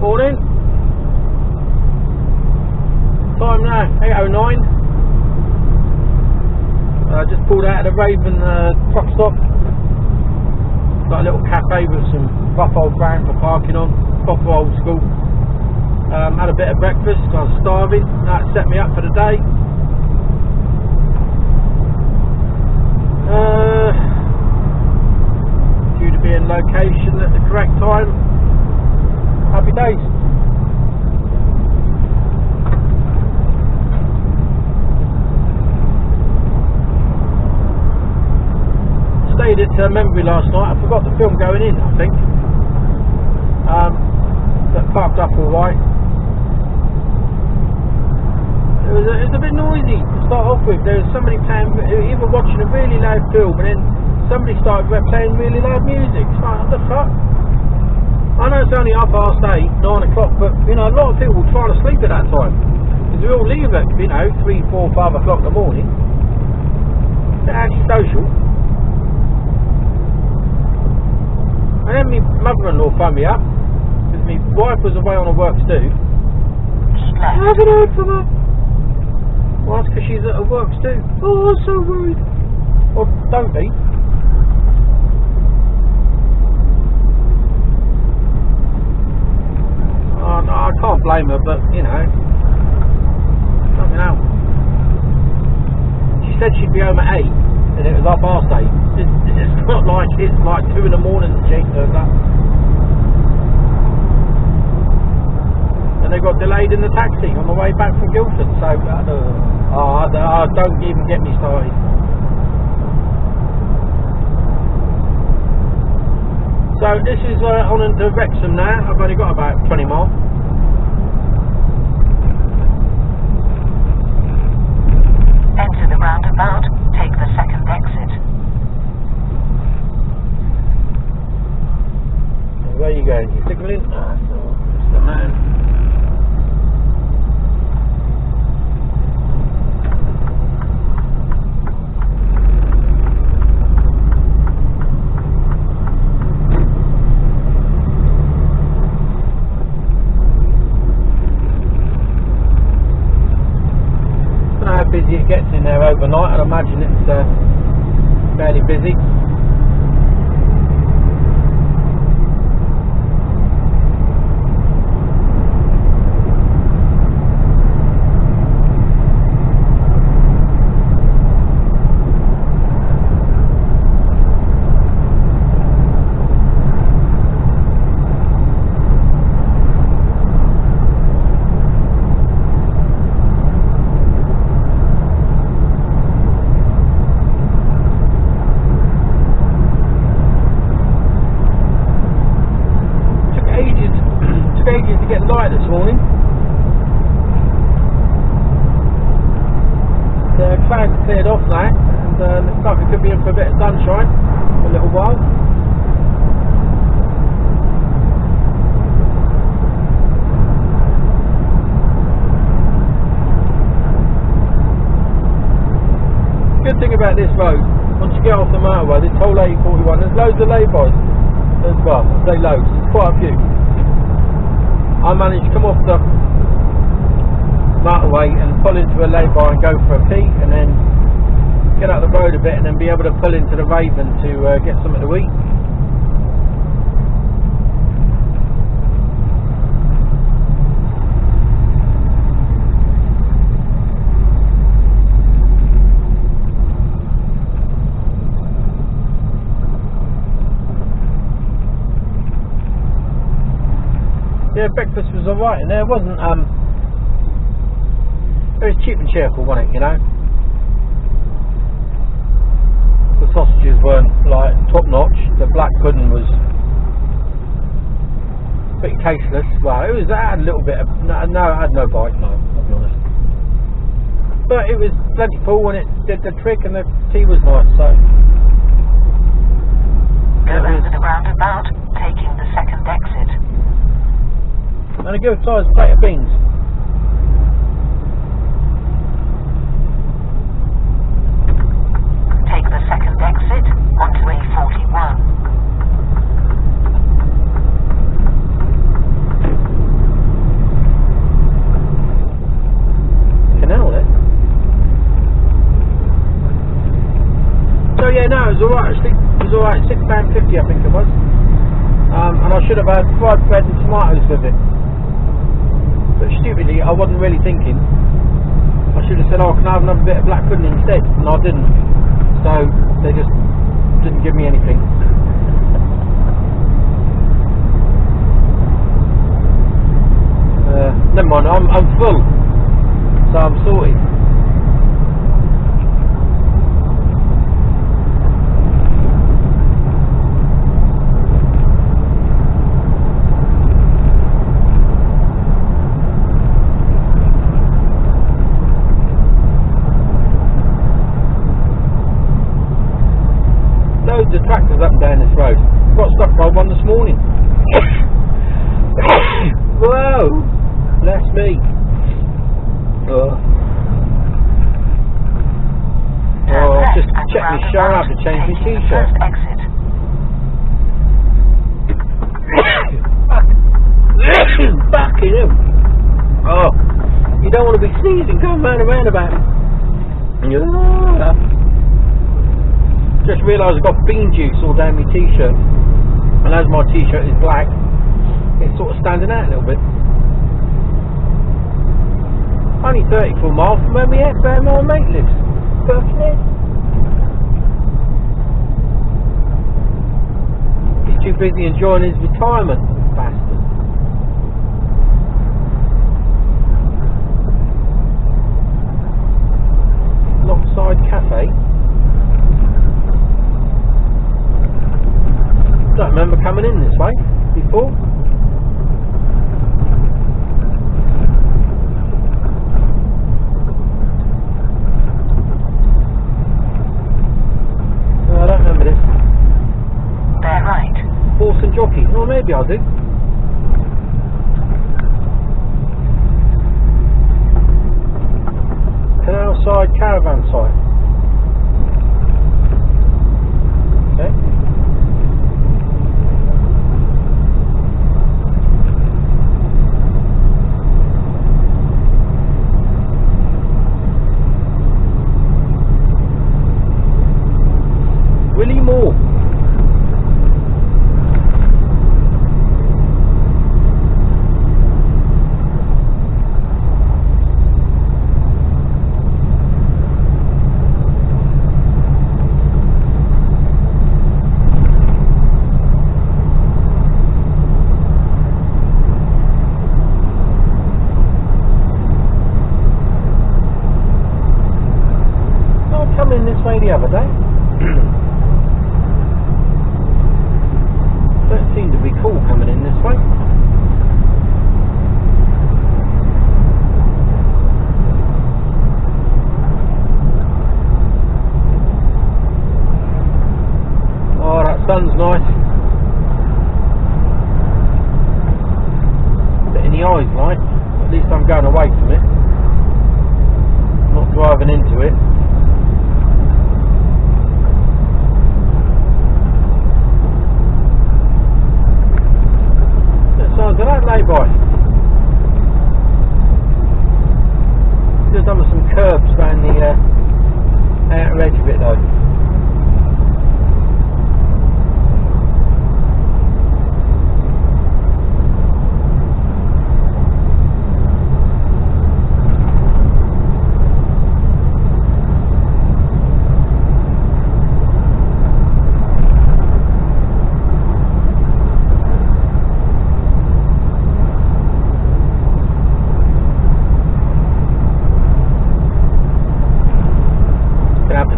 Morning. Time now 8:09. Just pulled out of the Raven truck stop. Got a little cafe with some rough old ground for parking on. Proper old school. Had a bit of breakfast. I was starving. That set me up for the day. Due to be in location at the correct time. Happy days. Stayed at Memory last night. I forgot the film going in, I think. That parked up alright. It was a bit noisy to start off with. There was somebody playing, either watching a really loud film, and then somebody started playing really loud music. It's like, what the fuck? I know it's only 8:30, 9 o'clock, but you know, a lot of people were trying to sleep at that time because we all leave at 3, 4, 5 o'clock in the morning. They're antisocial. And then my mother-in-law phoned me up because my wife was away on her work too. I haven't heard from her. Well, that's because she's at her work too. Oh, I'm so worried. Well, don't be. Oh, no, I can't blame her, but you know, fucking hell. She said she'd be home at 8, and it was 8:30. It's not like it's like 2 in the morning that she turned up. And they got delayed in the taxi on the way back from Guildford, so don't even get me started. So this is on into Wrexham now. I've only got about 20 miles. Enter the roundabout, take the second exit. Where are you going? You signalling? No. Busy it gets in there overnight. I'd imagine it's fairly busy. To get light this morning. The clouds cleared off now, and looks like we could be in for a bit of sunshine for a little while. Good thing about this road, once you get off the motorway, this whole A41, there's loads of lay-bys as well. I say loads, there's quite a few. I managed to come off the motorway and pull into a lay-by and go for a pee, and then get out the road a bit and then be able to pull into the Raven to get something to eat. Yeah, breakfast was alright, and there wasn't it was cheap and cheerful, wasn't it, you know? The sausages weren't like top notch, the black pudding was pretty tasteless. Well, it had a little bit of, no, it had no bite, no, I'll be honest. But it was plentiful and it did the trick, and the tea was nice, so. Go over the roundabout, taking the second exit. And a good sized plate of beans. Take the second exit onto A41. So yeah, no, it was alright actually. It was alright, £6.50 I think it was. And I should have had fried bread and tomatoes with it. But stupidly, I wasn't really thinking. I should have said, oh, can I have another bit of black pudding instead? And I didn't. So they just didn't give me anything. Never mind, I'm full. So I'm sorted. Loads of tractors up and down this road. Got stuck by one this morning. Whoa! Bless me. Oh, I've just checked my shower out to change my t-shirt. Fucking hell. Oh, you don't want to be sneezing going round and round about it. Just realised I've got bean juice all down my t-shirt, and as my t-shirt is black, it's sort of standing out a little bit. Only 34 miles from where my mate lives. Birkenhead. He's too busy enjoying his retirement, bastard. Lockside Cafe. Don't remember coming in this way before. I don't remember this. Bear right. Horse and jockey. Oh, maybe I do. Canal side caravan site. Okay. Willie Moore. I come in this way the other day. Don't seem to be cool coming in this way. Oh, that sun's nice. Bit in the eyes, like. At least I'm going away from it. Not driving into it. Signs of that lay-by. Just done with some curbs around the outer edge of it though.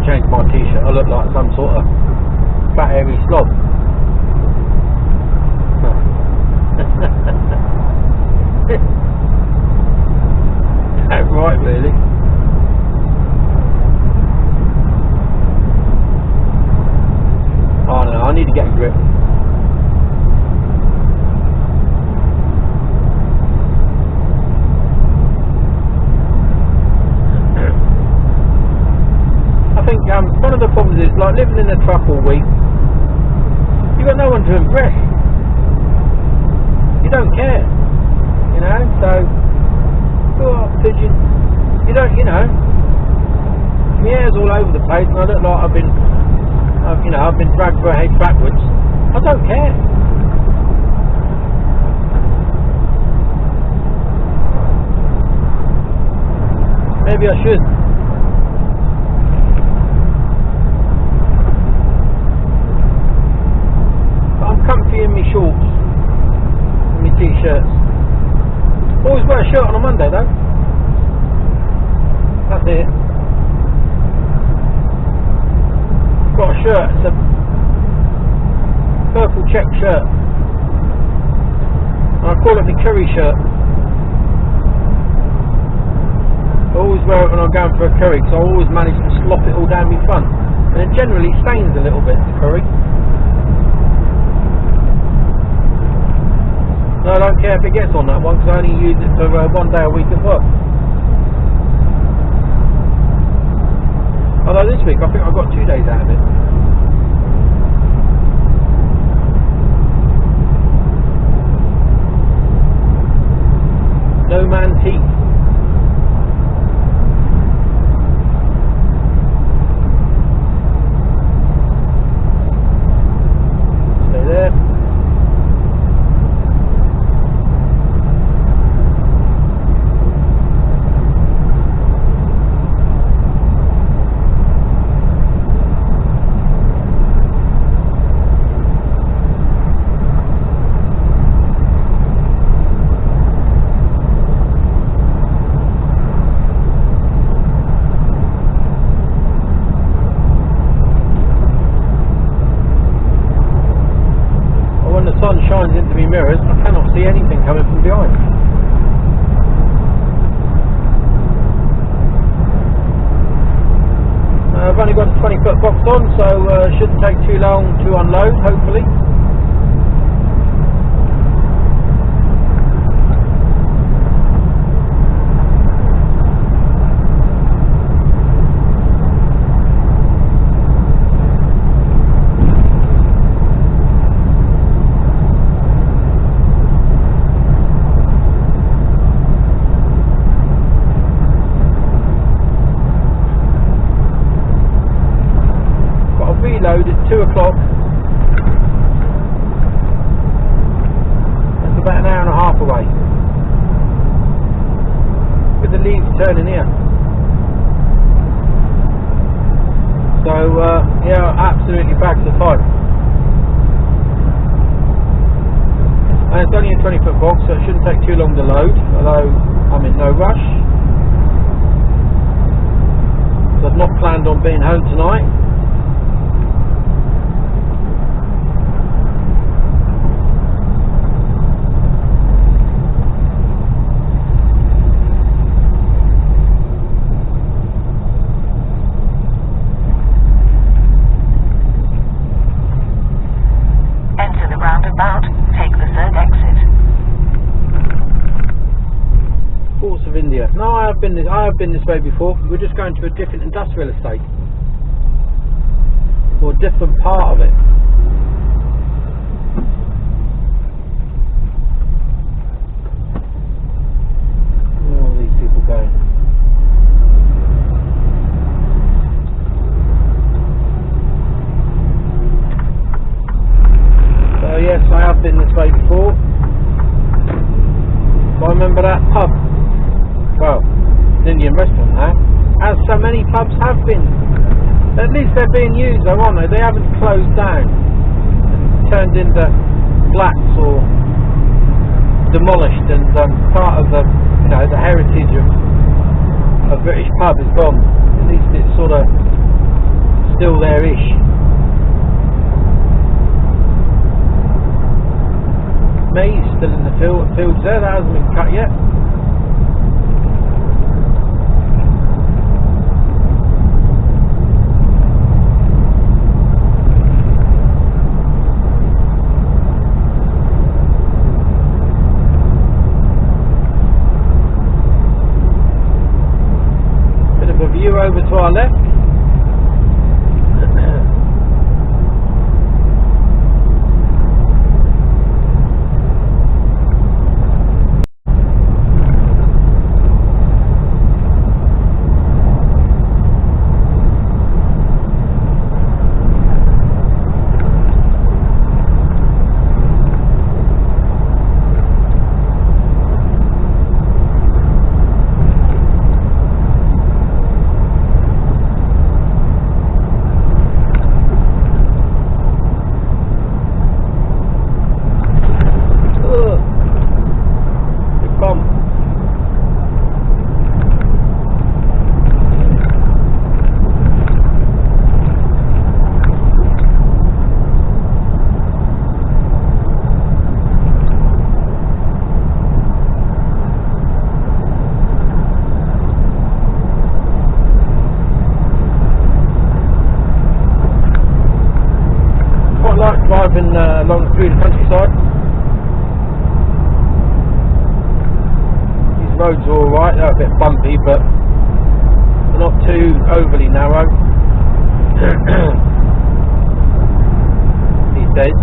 Change my t-shirt. I look like some sort of fat hairy slob. That's right, really. Oh no, I need to get a grip. I think one of the problems is, like, living in a truck all week, you've got no one to impress. You don't care, you know, so, oh, pigeon, you don't, you know, my hair's all over the place and I look like I've been you know, I've been dragged for a head backwards. I don't care. Maybe I should. But I'm comfy in my shorts and my t-shirts. Always wear a shirt on a Monday though. That's it. Got a shirt. It's a purple check shirt. And I call it the curry shirt. I always wear it when I'm going for a curry because I always manage to slop it all down my front, and it generally stains a little bit, the curry. No, I don't care if it gets on that one because I only use it for 1 day a week at work. Although this week I think I've got 2 days out of it. No man's heat. Sun shines into me mirrors, I cannot see anything coming from behind. I've only got a 20-foot box on, so shouldn't take too long to unload, hopefully. Reload at 2 o'clock. That's about an hour and a half away. With the leaves turning here. So yeah, absolutely back to the pipe. And it's only a 20-foot box, so it shouldn't take too long to load, although I'm in no rush. So I've not planned on being home tonight. Of India. No, I have been this way before. We're just going to a different industrial estate, or a different part of it. Where are all these people going? So yes, I have been this way before. I remember that pub. Well, an Indian restaurant now, as so many pubs have been. At least they're being used though, aren't they? They haven't closed down and turned into flats or demolished, and part of the, you know, the heritage of a British pub is gone. At least it's sort of still there-ish. Maize still in the fields there, that hasn't been cut yet. Over to our left. countryside. These roads are alright, they're a bit bumpy, but they're not too overly narrow. He says.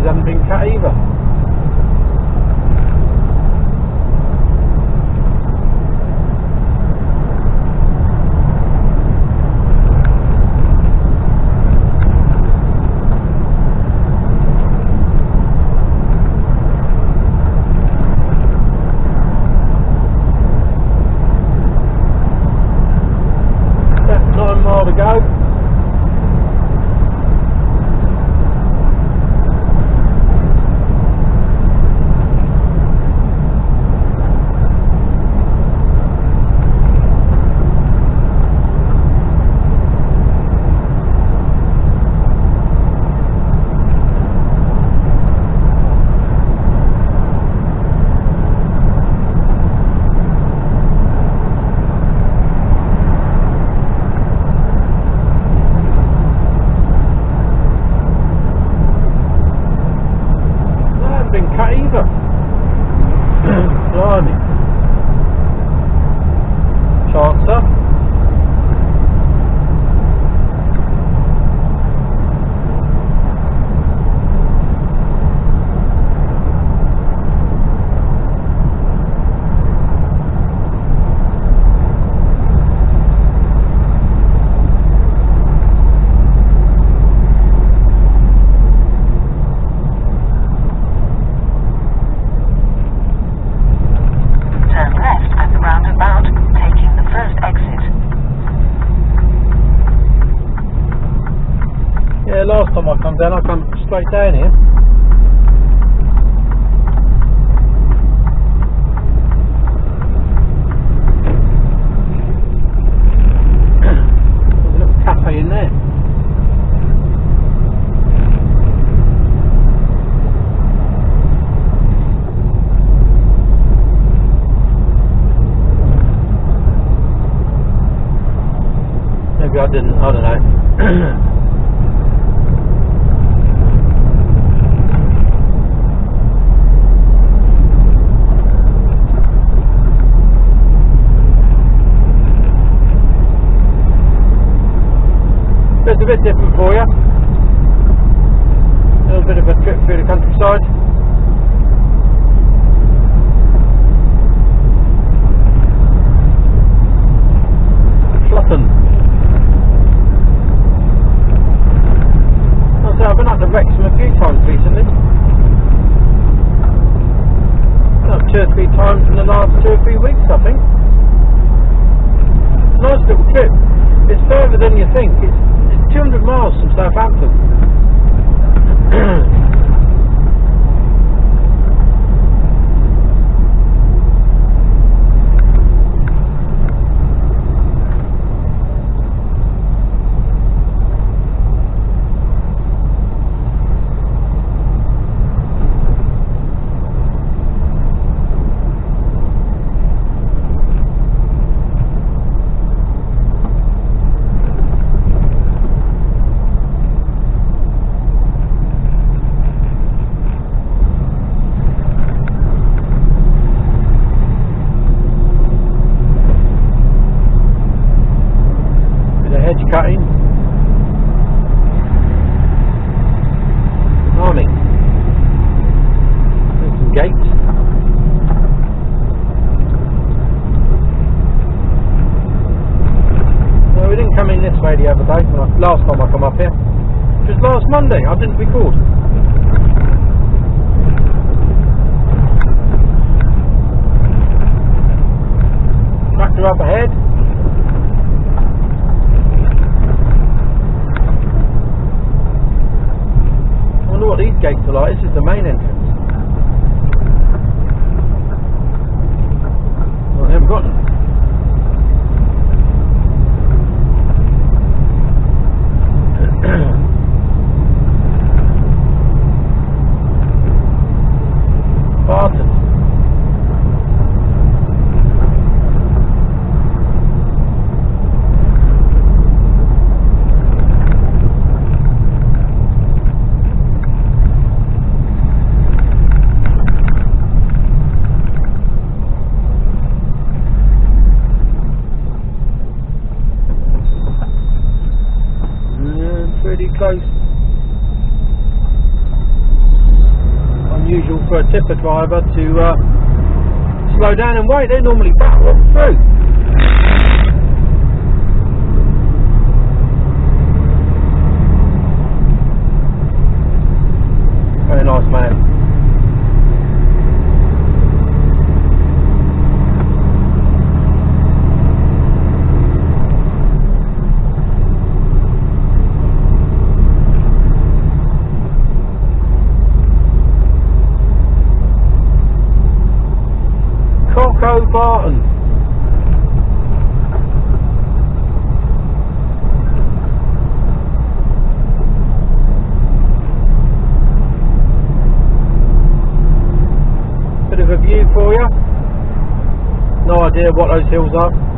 Hasn't been cut either. That's 9 miles to go. Cut either. Blimey. Chancer. Last time I come down, I come straight down here. There's a little cafe in there. Maybe I didn't, I don't know. It's a bit different for you. A little bit of a trip through the countryside. Flutton. I've been up to Wrexham a few times recently. Up 2 or 3 times in the last 2 or 3 weeks, I think. Nice little trip. It's further than you think. It's 200 miles from Southampton. Cutting. Blimey. There's some gates. No, we didn't come in this way the other day, last time I come up here. was last Monday. I didn't record. Tractor up ahead. I wonder what these gates are like. This is the main entrance. Well, I haven't got them. Barton. Pretty close. Unusual for a tipper driver to slow down and wait. They normally battle through. Very nice man. Barton. Bit of a view for you. No idea what those hills are.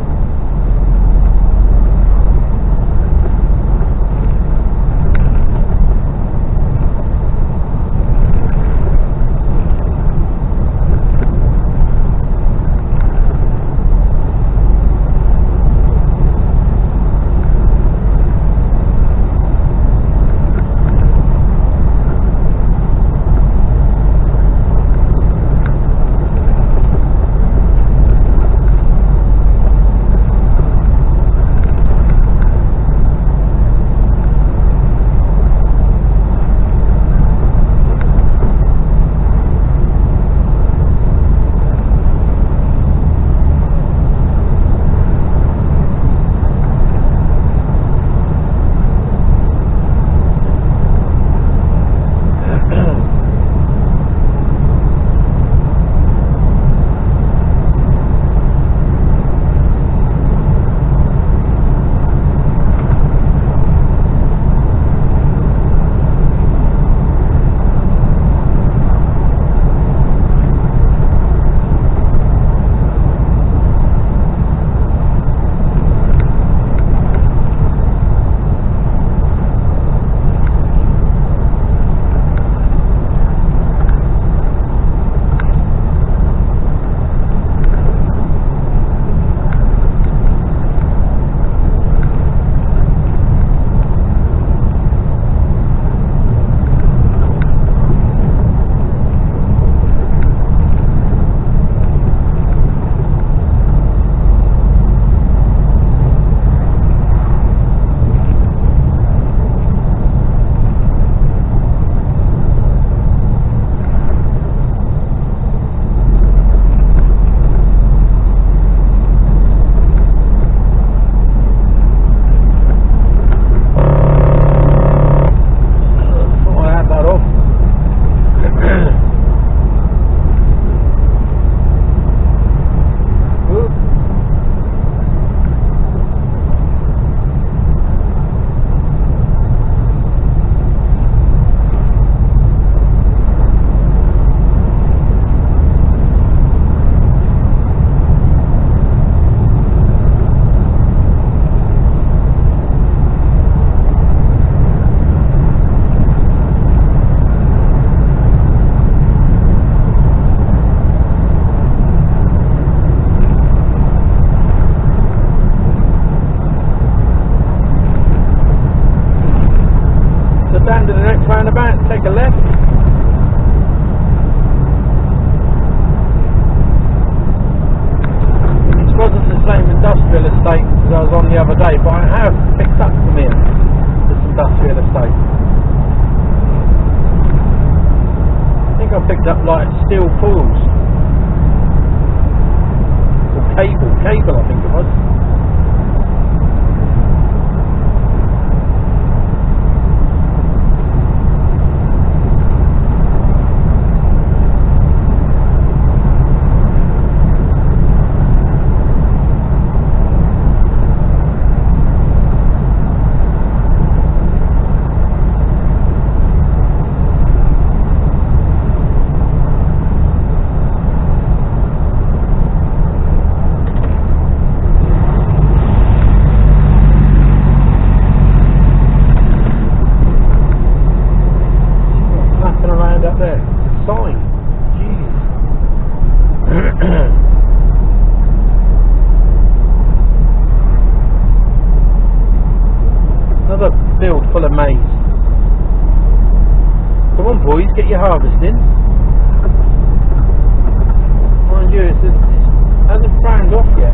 take a left. This wasn't the same industrial estate as I was on the other day, but I have picked up from here this industrial estate. I picked up like steel coils. Or cable I think it was. Full of maize. Come on boys, get your harvesting. Mind you, it hasn't frowned off yet.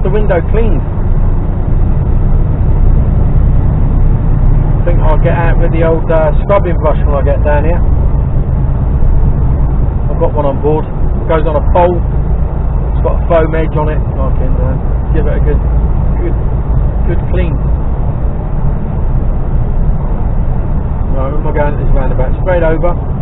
Window cleaned. I think I'll get out with the old scrubbing brush when I get down here. I've got one on board. It goes on a pole. It's got a foam edge on it. I can give it a good clean. Right, where am I going at this roundabout? Straight over.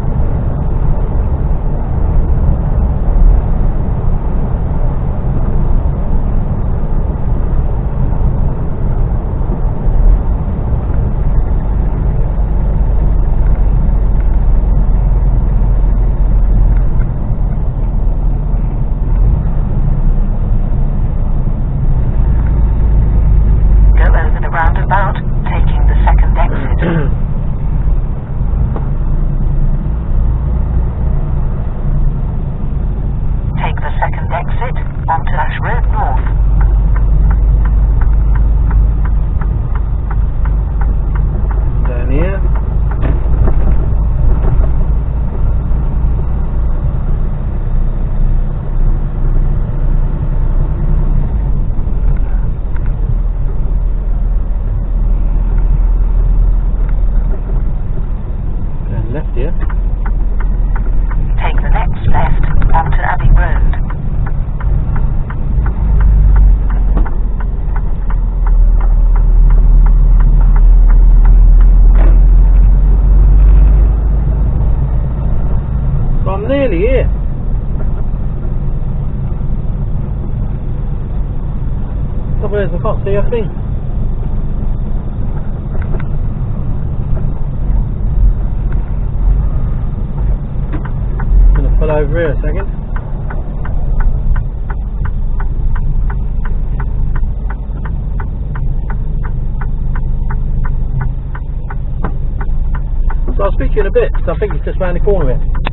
where's I can't see a thing. I'm gonna pull over here a second. So I'll speak to you in a bit, because I think it's just round the corner here.